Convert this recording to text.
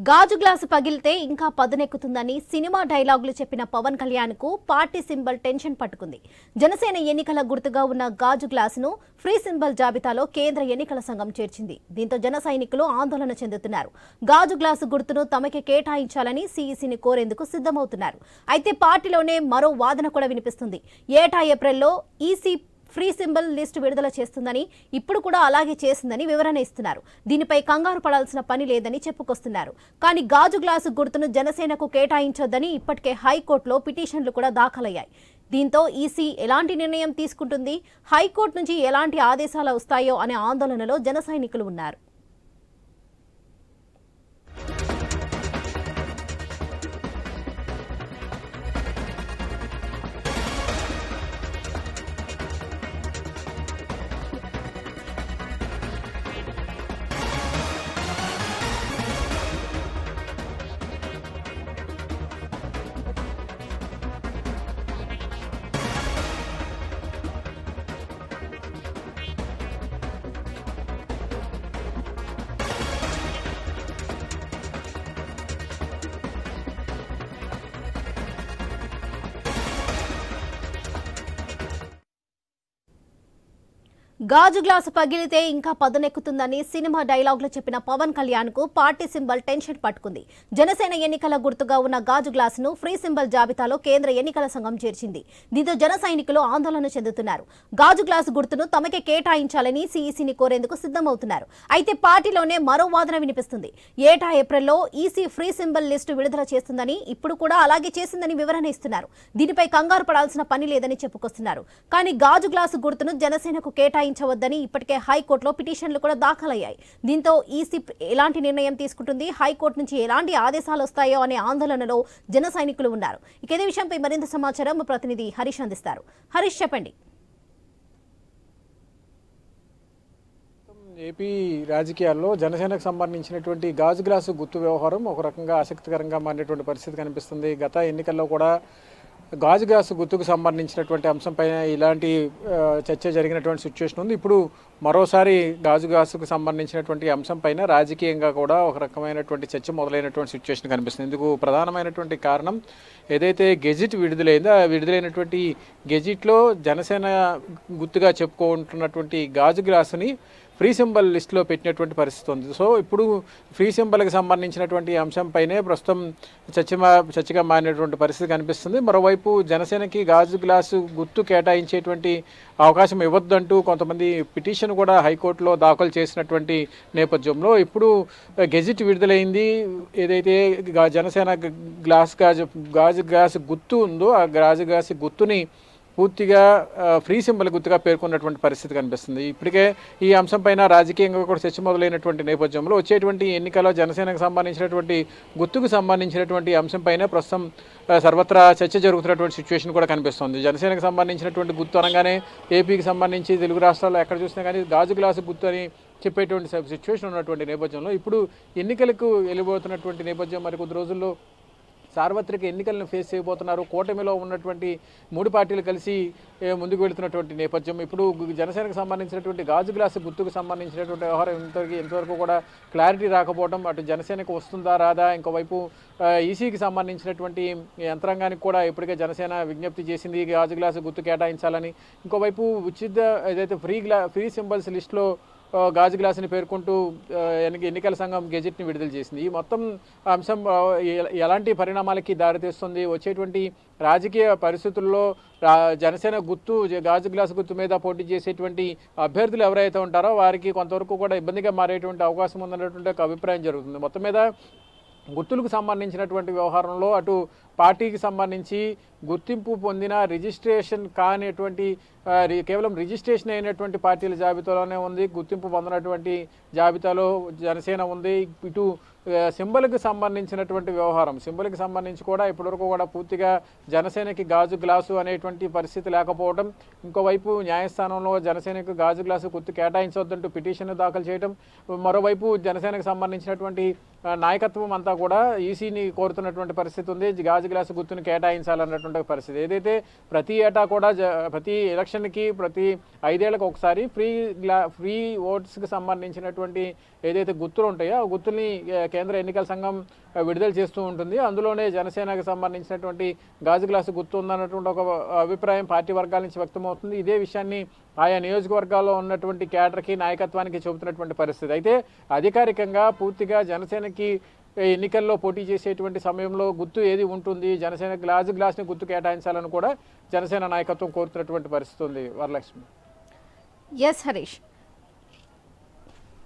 గాజు గ్లాసు పగిలితే ఇంకా పదునెక్కుతుందని సినిమా డైలాగులు చెప్పిన పవన్ కళ్యాణ్ కు పార్టీ సింబల్ టెన్షన్ పట్టుకుంది. జనసేన ఎన్నికల గుర్తుగా ఉన్న గాజు గ్లాసును ఫ్రీ సింబల్ జాబితాలో కేంద్ర ఎన్నికల సంఘం చేర్చింది. దీంతో జన సైనికులు ఆందోళన చెందుతున్నారు. గాజు గ్లాసు గుర్తును తమకే కేటాయించాలని సీఈసీని కోరేందుకు సిద్ధమవుతున్నారు. అయితే పార్టీలోనే మరో వాదన కూడా వినిపిస్తుంది. ఏటా ఏప్రిల్లో ఈసీ ఫ్రీ సింబల్ లిస్ట్ విడుదల చేస్తుందని, ఇప్పుడు కూడా అలాగే చేసిందని వివరణ ఇస్తున్నారు. దీనిపై కంగారు పడాల్సిన పని లేదని చెప్పుకొస్తున్నారు. కానీ గాజు గ్లాసు గుర్తును జనసేనకు కేటాయించొద్దని ఇప్పటికే హైకోర్టులో పిటిషన్లు కూడా దాఖలయ్యాయి. దీంతో ఈసీ ఎలాంటి నిర్ణయం తీసుకుంటుంది, హైకోర్టు నుంచి ఎలాంటి ఆదేశాలు వస్తాయో అనే ఆందోళనలో జన సైనికులు ఉన్నారు. గాజు గ్లాసు పగిలితే ఇంకా పదునెక్కుతుందని సినిమా డైలాగులు చెప్పిన పవన్ కళ్యాణ్ కు పార్టీ సింబల్ టెన్షన్ పట్టుకుంది. జనసేన ఎన్నికల గుర్తుగా ఉన్న గాజు గ్లాసును ఫ్రీ సింబల్ జాబితాలో కేంద్ర ఎన్నికల సంఘం చేర్చింది. దీంతో జన సైనికులు ఆందోళన చెందుతున్నారు. గాజు గ్లాసు గుర్తును తమకే కేటాయించాలని సీఈసీని కోరేందుకు సిద్ధమవుతున్నారు. అయితే పార్టీలోనే మరో వాదన వినిపిస్తుంది. ఏటా ఏప్రిల్లో ఈసీ ఫ్రీ సింబల్ లిస్టు విడుదల చేస్తుందని, ఇప్పుడు కూడా అలాగే చేసిందని వివరణ ఇస్తున్నారు. దీనిపై కంగారు పడాల్సిన పని లేదని చెప్పుకొస్తున్నారు. కానీ గాజు గ్లాసు గుర్తును జనసేనకు కేటాయించవద్దని ఇప్పటికే హైకోర్టులో పిటిషన్లు కూడా దాఖలయ్యాయి. దీంతో ఈసీ ఎలాంటి నిర్ణయం తీసుకుంటుంది, హైకోర్టు నుంచి ఎలాంటి ఆదేశాలు వస్తాయో అనే ఆందోళనలో జన సైనికులు ఉన్నారు. ఇక ఇదే విషయంపై మరింత సమాచారం మా ప్రతినిధి హరీష్ అందిస్తారు. హరీష్, చెప్పండి. ఏపీ రాజకీయాల్లో జనసేనకు సంబంధించినటువంటి గాజు గ్లాసు గుర్తు వ్యవహారం ఒక రకంగా ఆసక్తికరంగా మారినటువంటి పరిస్థితి కనిపిస్తుంది. గత ఎన్నికల్లో కూడా గాజు గ్లాసు గుర్తుకు సంబంధించినటువంటి అంశంపైన ఇలాంటి చర్చ జరిగినటువంటి సిచ్యువేషన్ ఉంది. ఇప్పుడు మరోసారి గాజు గ్లాసుకు సంబంధించినటువంటి అంశంపైన రాజకీయంగా కూడా ఒక రకమైనటువంటి చర్చ మొదలైనటువంటి సిచ్యువేషన్ కనిపిస్తుంది. ఇందుకు ప్రధానమైనటువంటి కారణం ఏదైతే గెజిట్ విడుదలైందో ఆ విడుదలైనటువంటి గెజిట్లో జనసేన గుర్తుగా చెప్పుకుంటున్నటువంటి గాజు గ్లాసుని ఫ్రీ సింబల్ లిస్టులో పెట్టినటువంటి పరిస్థితి ఉంది. సో ఇప్పుడు ఫ్రీ సింబల్కి సంబంధించినటువంటి అంశంపైనే ప్రస్తుతం చర్చగా మారినటువంటి పరిస్థితి కనిపిస్తుంది. మరోవైపు జనసేనకి గాజు గ్లాసు గుర్తు కేటాయించేటువంటి అవకాశం ఇవ్వద్దంటూ కొంతమంది పిటిషన్ కూడా హైకోర్టులో దాఖలు చేసినటువంటి నేపథ్యంలో ఇప్పుడు గెజిట్ విడుదలైంది. ఏదైతే జనసేన గాజు గ్లాసు గుర్తు ఉందో ఆ గాజు గ్లాసు గుర్తుని పూర్తిగా ఫ్రీ సింబల్ గుర్తుగా పేర్కొన్నటువంటి పరిస్థితి కనిపిస్తుంది. ఇప్పటికే ఈ అంశంపైన రాజకీయంగా కూడా చర్చ మొదలైనటువంటి నేపథ్యంలో వచ్చేటువంటి ఎన్నికల్లో జనసేనకు సంబంధించినటువంటి గుర్తుకు సంబంధించినటువంటి అంశంపైన ప్రస్తుతం సర్వత్రా చర్చ జరుగుతున్నటువంటి సిచ్యువేషన్ కూడా కనిపిస్తుంది. జనసేనకు సంబంధించినటువంటి గుర్తు అనగానే ఏపీకి సంబంధించి తెలుగు రాష్ట్రాల్లో ఎక్కడ చూసినా కానీ గాజు గ్లాసు గుర్తు అని చెప్పేటువంటి సిచ్యువేషన్ ఉన్నటువంటి నేపథ్యంలో ఇప్పుడు ఎన్నికలకు వెళ్ళిపోతున్నటువంటి నేపథ్యం, మరి కొద్ది రోజుల్లో సార్వత్రిక ఎన్నికలను ఫేస్ చేయబోతున్నారు. కూటమిలో ఉన్నటువంటి మూడు పార్టీలు కలిసి ముందుకు వెళుతున్నటువంటి నేపథ్యం. ఇప్పుడు జనసేనకు సంబంధించినటువంటి గాజు గ్లాసు గుర్తుకు సంబంధించినటువంటి వ్యవహారం ఇంతవరకు కూడా క్లారిటీ రాకపోవడం, అటు జనసేనకు వస్తుందా రాదా, ఇంకోవైపు ఈసీకి సంబంధించినటువంటి యంత్రాంగానికి కూడా ఇప్పటికే జనసేన విజ్ఞప్తి చేసింది గాజు గ్లాసు గుర్తు కేటాయించాలని. ఇంకోవైపు ఉచిత ఏదైతే ఫ్రీ సింబల్స్ లిస్టులో గాజు గ్లాసుని పేర్కొంటూ ఎన్నికల సంఘం గెజిట్ని విడుదల చేసింది. ఈ మొత్తం అంశం ఎలాంటి పరిణామాలకి దారితీస్తుంది, వచ్చేటువంటి రాజకీయ పరిస్థితుల్లో జనసేన గుర్తు గాజు గ్లాసు గుర్తు మీద పోటీ చేసేటువంటి అభ్యర్థులు ఎవరైతే ఉంటారో వారికి కొంతవరకు కూడా ఇబ్బందిగా మారేటువంటి అవకాశం ఉందన్నటువంటి ఒక అభిప్రాయం జరుగుతుంది. మొత్తం మీద గుర్తులకు సంబంధించినటువంటి వ్యవహారంలో అటు పార్టీకి సంబంధించి గుర్తింపు పొందిన రిజిస్ట్రేషన్ కానిటువంటి కేవలం రిజిస్ట్రేషన్ అయినటువంటి పార్టీల జాబితాలోనే ఉంది, గుర్తింపు పొందినటువంటి జాబితాలో జనసేన ఉంది. ఇటు సింబల్కి సంబంధించినటువంటి వ్యవహారం, సింబల్కి సంబంధించి కూడా ఇప్పటివరకు కూడా పూర్తిగా జనసేనకి గాజు గ్లాసు అనేటువంటి పరిస్థితి లేకపోవడం, ఇంకోవైపు న్యాయస్థానంలో జనసేనకు గాజు గ్లాసు గుర్తు కేటాయించవద్దంటూ పిటిషన్ దాఖలు చేయడం, మరోవైపు జనసేనకు సంబంధించినటువంటి నాయకత్వం అంతా కూడా ఈసీని కోరుతున్నటువంటి పరిస్థితి ఉంది. గాజు గ్లాసు గుర్తును కేటాయించాలన్నటువంటి పరిస్థితి. ఏదైతే ప్రతి ఏటా కూడా ప్రతి ఎలక్షన్కి ప్రతి 5 ఏళ్లకు ఒకసారి ఫ్రీ ఓట్స్కి సంబంధించినటువంటి ఏదైతే గుర్తులు ఉంటాయో ఆ గుర్తుల్ని కేంద్ర ఎన్నికల సంఘం విడుదల చేస్తూ ఉంటుంది. అందులోనే జనసేనకు సంబంధించినటువంటి గాజు గ్లాసు గుర్తు ఉందన్నటువంటి ఒక అభిప్రాయం పార్టీ వర్గాల నుంచి వ్యక్తమవుతుంది. ఇదే విషయాన్ని ఆయా నియోజకవర్గాల్లో ఉన్నటువంటి క్యాడర్కి నాయకత్వానికి చెబుతున్నటువంటి పరిస్థితి. అయితే అధికారికంగా పూర్తిగా జనసేనకి ఎన్నికల్లో పోటీ చేసేటువంటి సమయంలో గుర్తు ఏది ఉంటుంది, జనసేన గ్లాస్ని గుర్తు కేటాయించాలని కూడా జనసేన నాయకత్వం కోరుతున్నటువంటి పరిస్థితి ఉంది. వరలక్ష్మి. ఎస్ హరీష్.